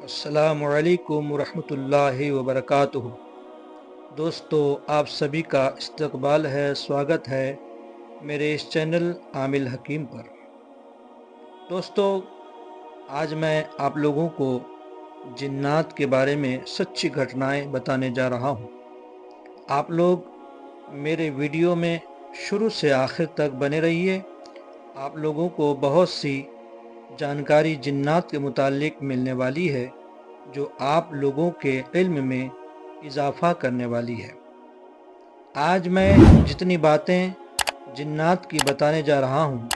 السلام علیکم ورحمۃ اللہ وبرکاتہ۔ دوستو، آپ سبھی کا استقبال ہے، سواگت ہے میرے اس چینل عامل حکیم پر۔ دوستو، آج میں آپ لوگوں کو جنات کے بارے میں سچی گھٹنائیں بتانے جا رہا ہوں۔ آپ لوگ میرے ویڈیو میں شروع سے آخر تک بنے رہیے۔ آپ لوگوں کو بہت سی جانکاری جنات کے متعلق ملنے والی ہے جو آپ لوگوں کے علم میں اضافہ کرنے والی ہے۔ آج میں جتنی باتیں جنات کی بتانے جا رہا ہوں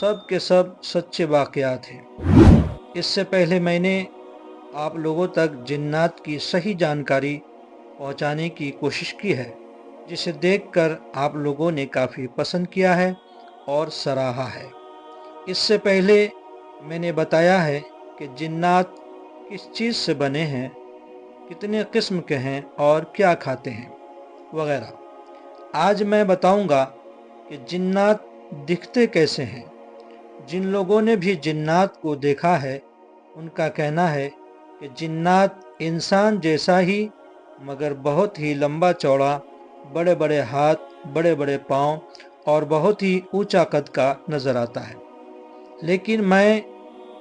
سب کے سب سچے واقعات ہیں۔ اس سے پہلے میں نے آپ لوگوں تک جنات کی صحیح جانکاری پہنچانے کی کوشش کی ہے، جسے دیکھ کر آپ لوگوں نے کافی پسند کیا ہے اور سراہا ہے۔ اس سے پہلے میں نے بتایا ہے کہ جنات کس چیز سے بنے ہیں، کتنے قسم کے ہیں اور کیا کھاتے ہیں وغیرہ۔ آج میں بتاؤں گا کہ جنات دکھتے کیسے ہیں۔ جن لوگوں نے بھی جنات کو دیکھا ہے ان کا کہنا ہے کہ جنات انسان جیسا ہی مگر بہت ہی لمبا چوڑا، بڑے بڑے ہاتھ، بڑے بڑے پاؤں اور بہت ہی اونچا قد کا نظر آتا ہے۔ لیکن میں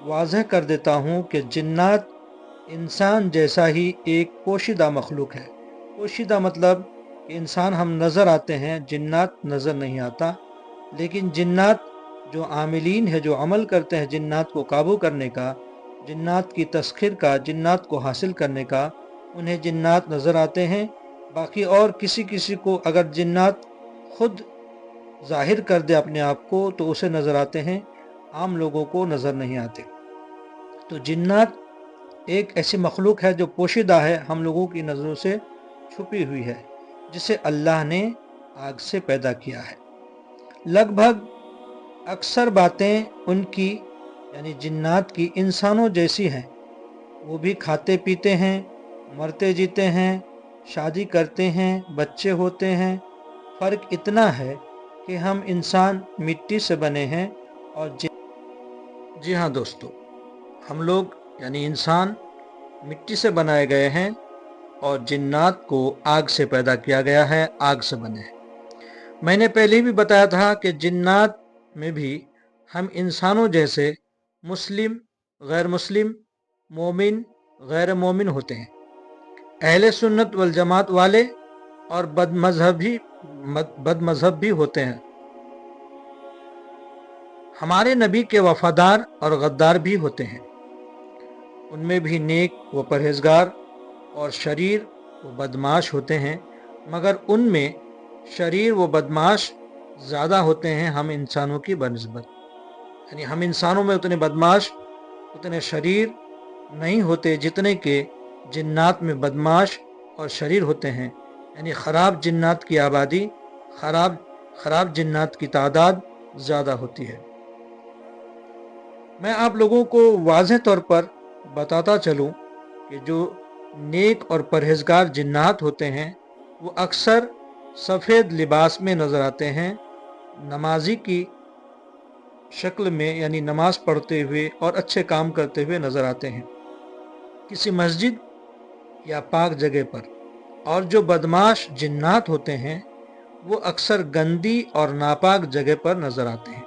واضح کر دیتا ہوں کہ جنات انسان جیسا ہی ایک پوشیدہ مخلوق ہے۔ پوشیدہ مطلب کہ انسان ہم نظر آتے ہیں، جنات نظر نہیں آتا۔ لیکن جنات جو عاملین ہے، جو عمل کرتے ہیں جنات کو قابو کرنے کا، جنات کی تسخیر کا، جنات کو حاصل کرنے کا، انہیں جنات نظر آتے ہیں۔ باقی اور کسی کو اگر جنات خود ظاہر کر دے اپنے آپ کو تو اسے نظر آتے ہیں، عام لوگوں کو نظر نہیں آتے۔ تو جنات ایک ایسی مخلوق ہے جو پوشیدہ ہے، ہم لوگوں کی نظروں سے چھپی ہوئی ہے، جسے اللہ نے آگ سے پیدا کیا ہے۔ لگ بھگ اکثر باتیں ان کی یعنی جنات کی انسانوں جیسی ہیں۔ وہ بھی کھاتے پیتے ہیں، مرتے جیتے ہیں، شادی کرتے ہیں، بچے ہوتے ہیں۔ فرق اتنا ہے کہ ہم انسان مٹی سے بنے ہیں اور جی ہاں دوستو، ہم لوگ یعنی انسان مٹی سے بنائے گئے ہیں اور جنات کو آگ سے پیدا کیا گیا ہے، آگ سے بنے ہیں۔ میں نے پہلے بھی بتایا تھا کہ جنات میں بھی ہم انسانوں جیسے مسلم، غیر مسلم، مومن، غیر مومن ہوتے ہیں، اہل سنت والجماعت والے اور بد مذہب بھی ہوتے ہیں۔ ہمارے نبی کے وفادار اور غدار بھی ہوتے ہیں۔ ان میں بھی نیک و پرہیزگار اور شریر و بدمعاش ہوتے ہیں، مگر ان میں شریر و بدمعاش زیادہ ہوتے ہیں ہم انسانوں کی بنسبت۔ یعنی ہم انسانوں میں اتنے بدمعاش، اتنے شریر نہیں ہوتے جتنے کہ جنات میں بدمعاش اور شریر ہوتے ہیں۔ یعنی خراب جنات کی آبادی، خراب جنات کی تعداد زیادہ ہوتی ہے۔ میں آپ لوگوں کو واضح طور پر بتاتا چلوں کہ جو نیک اور پرہیزگار جنات ہوتے ہیں وہ اکثر سفید لباس میں نظر آتے ہیں، نمازی کی شکل میں، یعنی نماز پڑھتے ہوئے اور اچھے کام کرتے ہوئے نظر آتے ہیں کسی مسجد یا پاک جگہ پر۔ اور جو بدمعاش جنات ہوتے ہیں وہ اکثر گندی اور ناپاک جگہ پر نظر آتے ہیں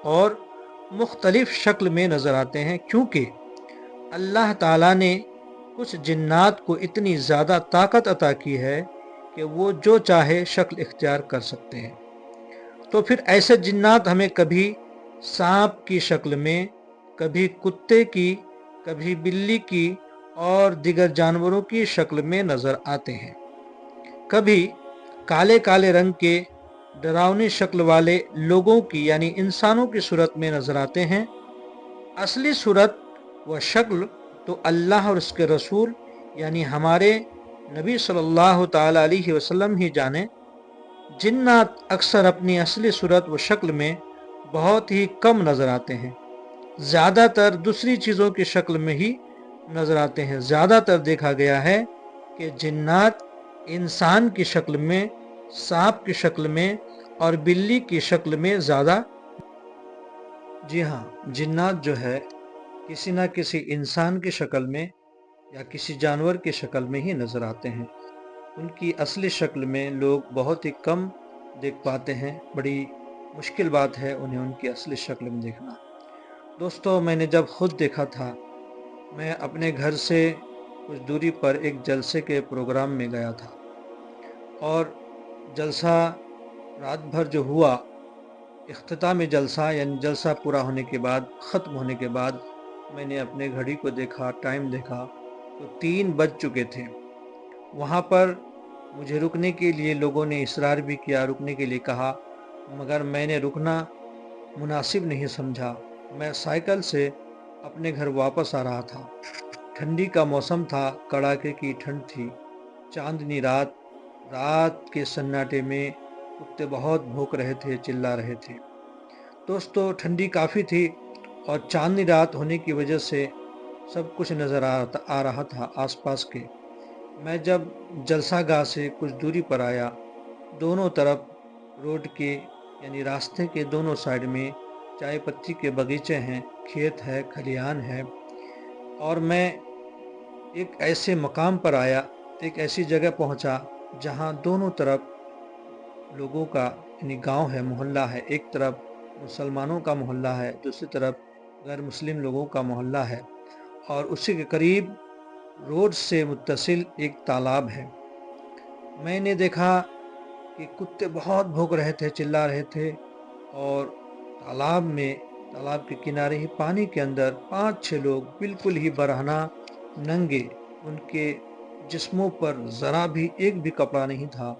اور مختلف شکل میں نظر آتے ہیں، کیونکہ اللہ تعالیٰ نے کچھ جنات کو اتنی زیادہ طاقت عطا کی ہے کہ وہ جو چاہے شکل اختیار کر سکتے ہیں۔ تو پھر ایسے جنات ہمیں کبھی سانپ کی شکل میں، کبھی کتے کی، کبھی بلی کی اور دیگر جانوروں کی شکل میں نظر آتے ہیں۔ کبھی کالے کالے رنگ کے ڈراؤنی شکل والے لوگوں کی یعنی انسانوں کی صورت میں نظر آتے ہیں۔ اصلی صورت و شکل تو اللہ اور اس کے رسول یعنی ہمارے نبی صلی اللہ تعالی علیہ وسلم ہی جانے۔ جنات اکثر اپنی اصلی صورت و شکل میں بہت ہی کم نظر آتے ہیں، زیادہ تر دوسری چیزوں کی شکل میں ہی نظر آتے ہیں۔ زیادہ تر دیکھا گیا ہے کہ جنات انسان کی شکل میں، سانپ کی شکل میں اور بلی کی شکل میں زیادہ۔ جی ہاں، جنات جو ہے किसी न किसी इंसान की शक्ल में या किसी जानवर की शक्ल में ही नज़र आते हैं। उनकी असली शक्ल में लोग बहुत ही कम देख पाते हैं। बड़ी मुश्किल बात है उन्हें उनकी असली शक्ल में देखना। दोस्तों, मैंने जब खुद देखा था, मैं अपने घर से कुछ दूरी पर एक जलसे के प्रोग्राम में गया था और जलसा रात भर जो हुआ, इख्तितामी जलसा यानी जलसा पूरा होने के बाद, ख़त्म होने के बाद मैंने अपने घड़ी को देखा, टाइम देखा तो 3 बज चुके थे। वहाँ पर मुझे रुकने के लिए लोगों ने इसरार भी किया, रुकने के लिए कहा, मगर मैंने रुकना मुनासिब नहीं समझा। मैं साइकिल से अपने घर वापस आ रहा था। ठंडी का मौसम था, कड़ाके की ठंड थी। चांदनी रात, रात के सन्नाटे में कुत्ते बहुत भौंक रहे थे, चिल्ला रहे थे। दोस्तों, ठंडी काफ़ी थी और चांदनी रात होने की वजह से सब कुछ नज़र आ रहा था आसपास के। मैं जब जलसागाह से कुछ दूरी पर आया, दोनों तरफ रोड के यानी रास्ते के दोनों साइड में चाय पत्ती के बगीचे हैं, खेत है, खलिहान है और मैं एक ऐसे मकाम पर आया, एक ऐसी जगह पहुंचा जहां दोनों तरफ लोगों का यानी गांव है, मोहल्ला है। एक तरफ मुसलमानों का मोहल्ला है, दूसरी तरफ गैर मुस्लिम लोगों का मोहल्ला है और उसी के करीब रोड से मुत्तसिल एक तालाब है। मैंने देखा कि कुत्ते बहुत भौंक रहे थे, चिल्ला रहे थे और तालाब में, तालाब के किनारे ही पानी के अंदर 5-6 लोग बिल्कुल ही बरहना, नंगे, उनके जिस्मों पर ज़रा भी एक भी कपड़ा नहीं था।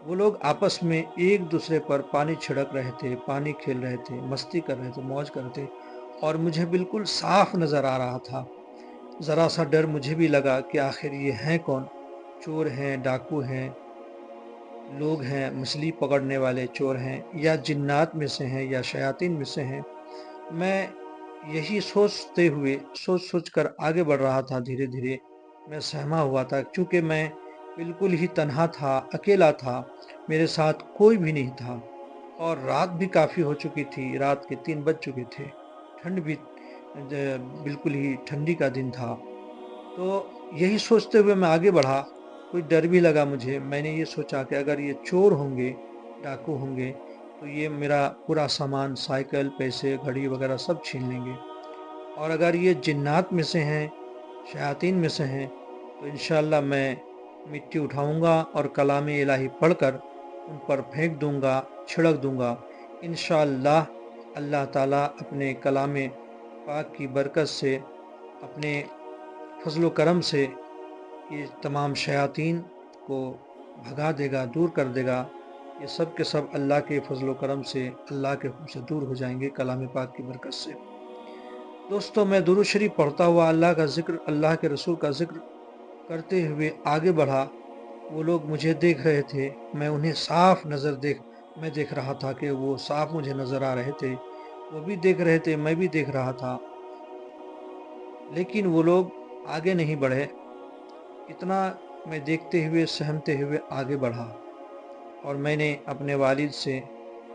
वो लोग आपस में एक दूसरे पर पानी छिड़क रहे थे, पानी खेल रहे थे, मस्ती कर रहे थे, मौज कर रहे थे और मुझे बिल्कुल साफ नज़र आ रहा था। ज़रा सा डर मुझे भी लगा कि आखिर ये हैं कौन? चोर हैं, डाकू हैं, लोग हैं, मछली पकड़ने वाले चोर हैं या जिन्नात में से हैं या शयातीन में से हैं। मैं यही सोच सोच कर आगे बढ़ रहा था। धीरे धीरे मैं सहमा हुआ था, क्योंकि मैं बिल्कुल ही तन्हा था, अकेला था, मेरे साथ कोई भी नहीं था और रात भी काफ़ी हो चुकी थी, रात के 3 बज चुके थे। ठंड भी बिल्कुल ही ठंडी का दिन था। तो यही सोचते हुए मैं आगे बढ़ा। कोई डर भी लगा मुझे। मैंने ये सोचा कि अगर ये चोर होंगे, डाकू होंगे, तो ये मेरा पूरा सामान, साइकिल, पैसे, घड़ी वगैरह सब छीन लेंगे और अगर ये जिन्नात में से हैं, शयातीन में से हैं, तो इंशाअल्लाह मैं मिट्टी उठाऊंगा और कलाम इलाही पढ़कर उन पर फेंक दूंगा, छिड़क दूंगा। इंशाअल्लाह अल्लाह ताला अपने कलाम पाक की बरकत से, अपने फजल करम से ये तमाम शयातीन को भगा देगा, दूर कर देगा। ये सब के सब अल्लाह के फजल करम से, अल्लाह के हुक्म से दूर हो जाएंगे कलाम पाक की बरकत से। दोस्तों, मैं दुरूद शरीफ पढ़ता हुआ अल्लाह का ज़िक्र, अल्लाह के रसूल का ज़िक्र करते हुए आगे बढ़ा। वो लोग मुझे देख रहे थे, मैं उन्हें मैं देख रहा था कि वो साफ मुझे नज़र आ रहे थे। वो भी देख रहे थे, मैं भी देख रहा था, लेकिन वो लोग आगे नहीं बढ़े। इतना मैं देखते हुए, सहमते हुए आगे बढ़ा और मैंने अपने वालिद से,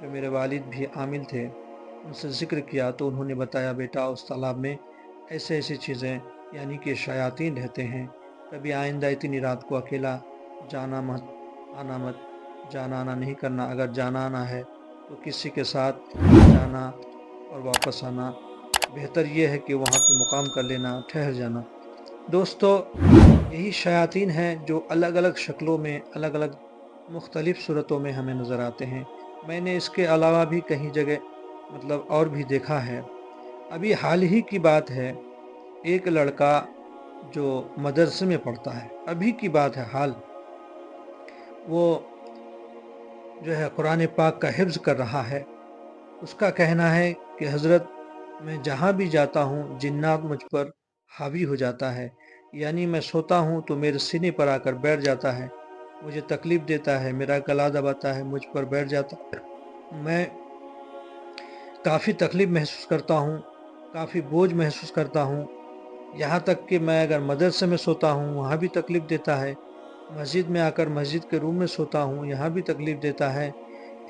जो मेरे वालिद भी आमिल थे, उनसे ज़िक्र किया तो उन्होंने बताया, बेटा उस तालाब में ऐसे-ऐसी चीज़ें यानी कि शयातीन रहते हैं। कभी आइंदा इतनी रात को अकेला जाना मत, आना मत, जाना-आना नहीं करना। अगर जाना-आना है तो किसी के साथ जाना और वापस आना। बेहतर ये है कि वहाँ पे मुक़ाम कर लेना, ठहर जाना। दोस्तों, यही शयातीन हैं जो अलग-अलग शक्लों में, अलग-अलग मुख्तलिफ़ सूरतों में हमें नज़र आते हैं। मैंने इसके अलावा भी कहीं जगह और भी देखा है। अभी हाल ही की बात है, एक लड़का जो मदरसे में पढ़ता है, अभी की बात है हाल, वो जो है कुरान पाक का हिफ्ज़ कर रहा है। उसका कहना है कि हज़रत, मैं जहाँ भी जाता हूँ जिन्नात मुझ पर हावी हो जाता है, यानी मैं सोता हूँ तो मेरे सीने पर आकर बैठ जाता है, मुझे तकलीफ़ देता है, मेरा गला दबाता है, मुझ पर बैठ जाता है। मैं काफ़ी तकलीफ़ महसूस करता हूँ, काफ़ी बोझ महसूस करता हूँ। यहाँ तक कि मैं अगर मदरसे में सोता हूँ वहाँ भी तकलीफ़ देता है, मस्जिद में आकर मस्जिद के रूम में सोता हूँ यहाँ भी तकलीफ़ देता है।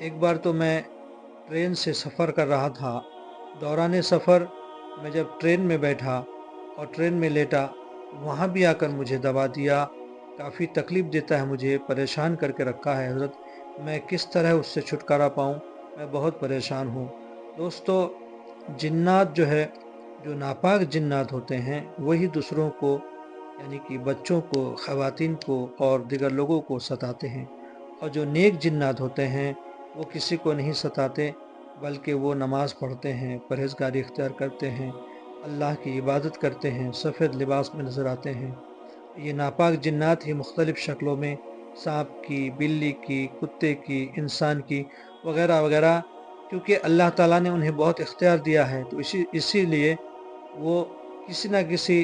एक बार तो मैं ट्रेन से सफ़र कर रहा था, दौरान सफ़र मैं जब ट्रेन में बैठा और ट्रेन में लेटा, वहाँ भी आकर मुझे दबा दिया। काफ़ी तकलीफ़ देता है, मुझे परेशान करके रखा है हज़रत। मैं किस तरह उससे छुटकारा पाऊँ? मैं बहुत परेशान हूँ। दोस्तों, जिन्नात जो है, जो नापाक जिन्नात होते हैं, वही दूसरों को, यानी कि बच्चों को, ख़वातीन को और दीगर लोगों को सताते हैं। और जो नेक जिन्नात होते हैं, वो किसी को नहीं सताते, बल्कि वो नमाज़ पढ़ते हैं, परहेज़गारी इख्तियार करते हैं, अल्लाह की इबादत करते हैं, सफ़ेद लिबास में नज़र आते हैं। ये नापाक जिन्नात ही मुख्तलिफ़ शक्लों में, सांप की, बिल्ली की, कुत्ते की, इंसान की वग़ैरह वग़ैरह, क्योंकि अल्लाह ताला ने उन्हें बहुत इख्तियार दिया है, तो इसीलिए वो किसी न किसी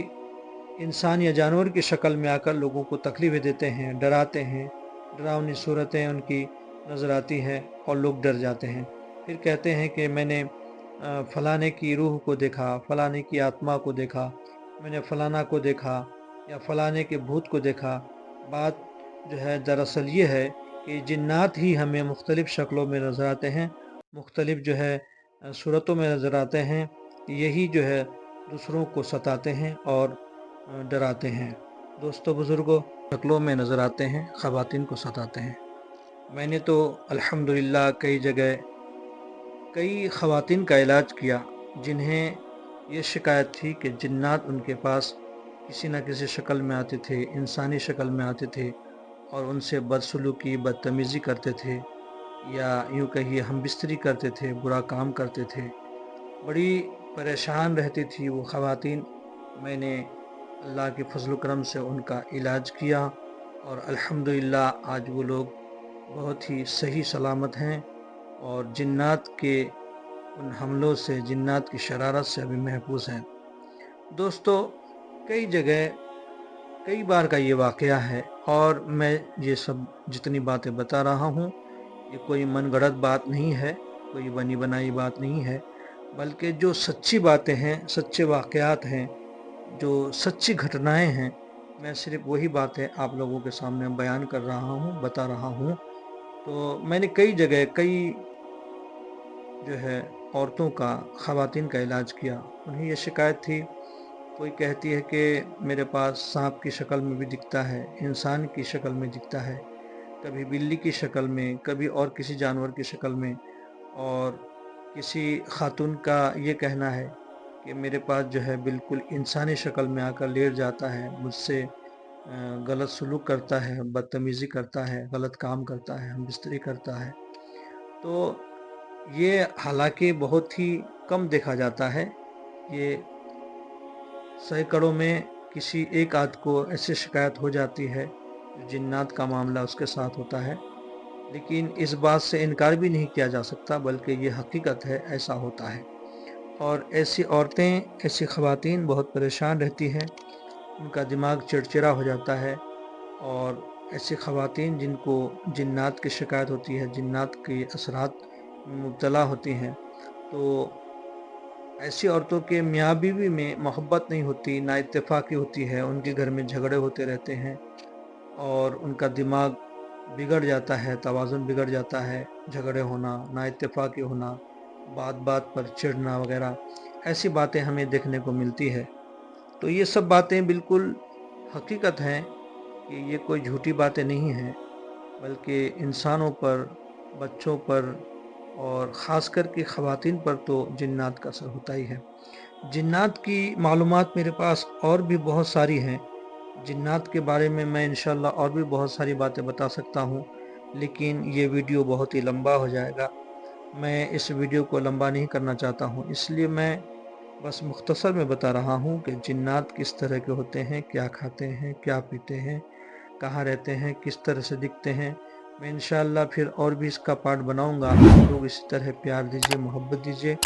इंसान या जानवर की शक्ल में आकर लोगों को तकलीफ़ें देते हैं, डराते हैं। डरावनी सूरतें उनकी नज़र आती हैं और लोग डर जाते हैं। फिर कहते हैं कि मैंने फलाने की रूह को देखा, फलाने की आत्मा को देखा, मैंने फलाना को देखा या फलाने के भूत को देखा। बात जो है दरअसल ये है कि जिन्नात ही हमें मुख्तलिफ़ शक्लों में नज़र आते हैं, मुख्तलिफ़ जो है सूरतों में नज़र आते हैं। यही जो है दूसरों को सताते हैं और डराते हैं। दोस्तों बुज़ुर्गों, शक्लों में नज़र आते हैं, ख़वातीन को सताते हैं। मैंने तो अल्हम्दुलिल्लाह कई जगह कई ख़वातीन का इलाज किया, जिन्हें ये शिकायत थी कि जिन्नात उनके पास किसी न किसी शक्ल में आते थे, इंसानी शक्ल में आते थे और उनसे बदसलूकी, बदतमीज़ी करते थे, या यूँ कहिए हमबिस्तरी करते थे, बुरा काम करते थे। बड़ी परेशान रहती थी वो ख़वातीन। मैंने अल्लाह के फ़ज़ल व करम से उनका इलाज किया और अल्हम्दुलिल्लाह आज वो लोग बहुत ही सही सलामत हैं और जिन्नात के उन हमलों से, जिन्नात की शरारत से अभी महफूज़ हैं। दोस्तों, कई जगह कई बार का ये वाक़या है और मैं ये सब जितनी बातें बता रहा हूँ, ये कोई मनगढ़ंत बात नहीं है, कोई बनी-बनाई बात नहीं है, बल्कि जो सच्ची बातें हैं, सच्चे वाक़यात हैं, जो सच्ची घटनाएँ हैं, मैं सिर्फ़ वही बातें आप लोगों के सामने बयान कर रहा हूँ, बता रहा हूँ। तो मैंने कई जगह कई जो है औरतों का, ख़वातीन का इलाज किया। उन्हें ये शिकायत थी, कोई कहती है कि मेरे पास साँप की शक्ल में भी दिखता है, इंसान की शक्ल में दिखता है, कभी बिल्ली की शक्ल में, कभी और किसी जानवर की शक्ल में। और किसी ख़ातून का ये कहना है कि मेरे पास जो है बिल्कुल इंसानी शक्ल में आकर लेट जाता है, मुझसे गलत सलूक करता है, बदतमीज़ी करता है, गलत काम करता है, हमबिस्तरी करता है। तो ये हालाँकि बहुत ही कम देखा जाता है। ये सैकड़ों में किसी एक आध को ऐसी शिकायत हो जाती है, जो जिन्नात का मामला उसके साथ होता है। लेकिन इस बात से इनकार भी नहीं किया जा सकता, बल्कि ये हकीकत है, ऐसा होता है। और ऐसी औरतें, ऐसी ख़वातीन बहुत परेशान रहती हैं, उनका दिमाग चिड़चिड़ा हो जाता है। और ऐसी ख़वातीन जिनको जिन्नात की शिकायत होती है, जिन्नात के असरात में मुब्तला होती हैं, तो ऐसी औरतों के मियाँ-बीवी में मोहब्बत नहीं होती, नाइत्तेफ़ाक़ी होती है, उनके घर में झगड़े होते रहते हैं और उनका दिमाग बिगड़ जाता है, तवाज़ुन बिगड़ जाता है, झगड़े होना, नाइत्तेफ़ाक़ी होना, बात-बात पर चिढ़ना वग़ैरह, ऐसी बातें हमें देखने को मिलती है। तो ये सब बातें बिल्कुल हकीकत हैं कि ये कोई झूठी बातें नहीं हैं, बल्कि इंसानों पर, बच्चों पर और ख़ास कर के ख़वातीन पर तो जिन्नात का असर होता ही है। जिन्नात की मालूमात मेरे पास और भी बहुत सारी हैं। जिन्नात के बारे में मैं इंशाअल्लाह और भी बहुत सारी बातें बता सकता हूँ, लेकिन ये वीडियो बहुत ही लंबा हो जाएगा। मैं इस वीडियो को लंबा नहीं करना चाहता हूँ, इसलिए मैं बस मुख्तसर में बता रहा हूँ कि जिन्नात किस तरह के होते हैं, क्या खाते हैं, क्या पीते हैं, कहाँ रहते हैं, किस तरह से दिखते हैं। मैं इंशाअल्लाह फिर और भी इसका पार्ट बनाऊँगा। आप लोग इसी तरह प्यार दीजिए, मोहब्बत दीजिए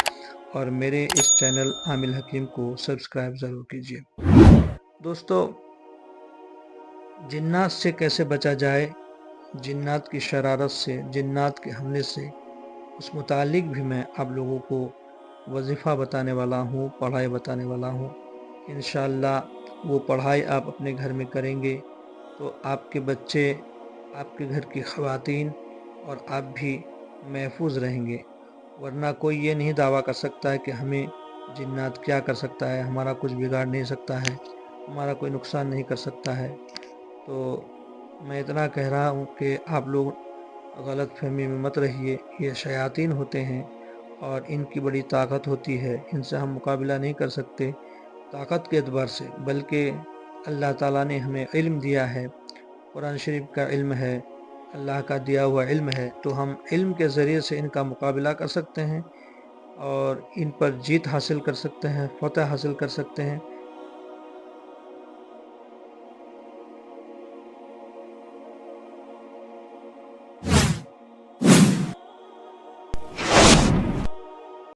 और मेरे इस चैनल आमिल हकीम को सब्सक्राइब ज़रूर कीजिए। दोस्तों, जिन्नात से कैसे बचा जाए, जिन्नात की शरारत से, जिन्नात के हमले से, उस मुतालिक भी मैं आप लोगों को वज़ीफ़ा बताने वाला हूँ, पढ़ाई बताने वाला हूँ। इंशाअल्लाह वो पढ़ाई आप अपने घर में करेंगे तो आपके बच्चे, आपके घर की ख़वातीन और आप भी महफूज़ रहेंगे। वरना कोई ये नहीं दावा कर सकता है कि हमें जिन्नात क्या कर सकता है, हमारा कुछ बिगाड़ नहीं सकता है, हमारा कोई नुकसान नहीं कर सकता है। तो मैं इतना कह रहा हूँ कि आप लोग गलत फहमी में मत रहिए। ये शयातीन होते हैं और इनकी बड़ी ताकत होती है, इनसे हम मुकाबला नहीं कर सकते ताकत के एतबार से, बल्कि अल्लाह ताला ने हमें इल्म दिया है, कुरान शरीफ का इल्म है, अल्लाह का दिया हुआ इल्म है, तो हम इल्म के ज़रिए से इनका मुकाबला कर सकते हैं और इन पर जीत हासिल कर सकते हैं, फतह हासिल कर सकते हैं।